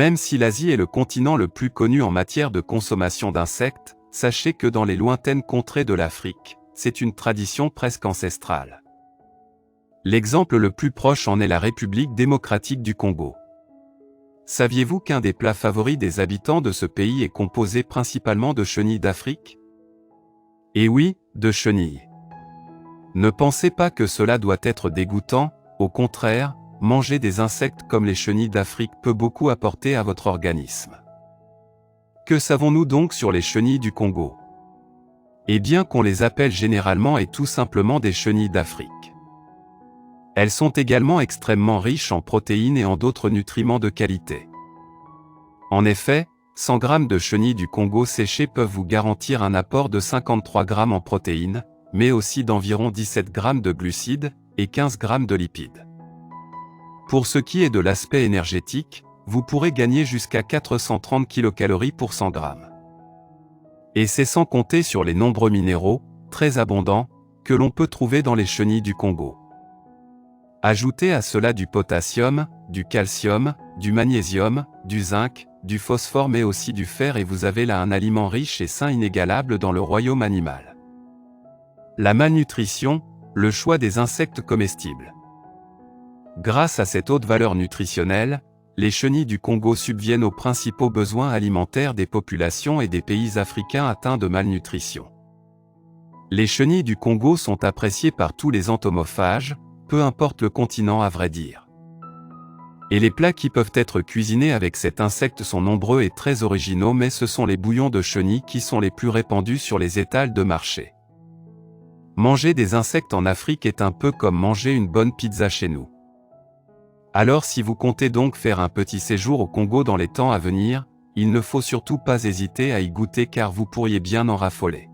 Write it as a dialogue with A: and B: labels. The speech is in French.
A: Même si l'Asie est le continent le plus connu en matière de consommation d'insectes, sachez que dans les lointaines contrées de l'Afrique, c'est une tradition presque ancestrale. L'exemple le plus proche en est la République démocratique du Congo. Saviez-vous qu'un des plats favoris des habitants de ce pays est composé principalement de chenilles d'Afrique? Et oui, de chenilles. Ne pensez pas que cela doit être dégoûtant, au contraire, manger des insectes comme les chenilles d'Afrique peut beaucoup apporter à votre organisme. Que savons-nous donc sur les chenilles du Congo? Eh bien qu'on les appelle généralement et tout simplement des chenilles d'Afrique. Elles sont également extrêmement riches en protéines et en d'autres nutriments de qualité. En effet, 100 g de chenilles du Congo séchées peuvent vous garantir un apport de 53 g en protéines, mais aussi d'environ 17 g de glucides et 15 g de lipides. Pour ce qui est de l'aspect énergétique, vous pourrez gagner jusqu'à 430 kcal pour 100 g. Et c'est sans compter sur les nombreux minéraux, très abondants, que l'on peut trouver dans les chenilles du Congo. Ajoutez à cela du potassium, du calcium, du magnésium, du zinc, du phosphore mais aussi du fer et vous avez là un aliment riche et sain inégalable dans le royaume animal. La malnutrition, le choix des insectes comestibles. Grâce à cette haute valeur nutritionnelle, les chenilles du Congo subviennent aux principaux besoins alimentaires des populations et des pays africains atteints de malnutrition. Les chenilles du Congo sont appréciées par tous les entomophages, peu importe le continent à vrai dire. Et les plats qui peuvent être cuisinés avec cet insecte sont nombreux et très originaux mais ce sont les bouillons de chenilles qui sont les plus répandus sur les étals de marché. Manger des insectes en Afrique est un peu comme manger une bonne pizza chez nous. Alors si vous comptez donc faire un petit séjour au Congo dans les temps à venir, il ne faut surtout pas hésiter à y goûter car vous pourriez bien en raffoler.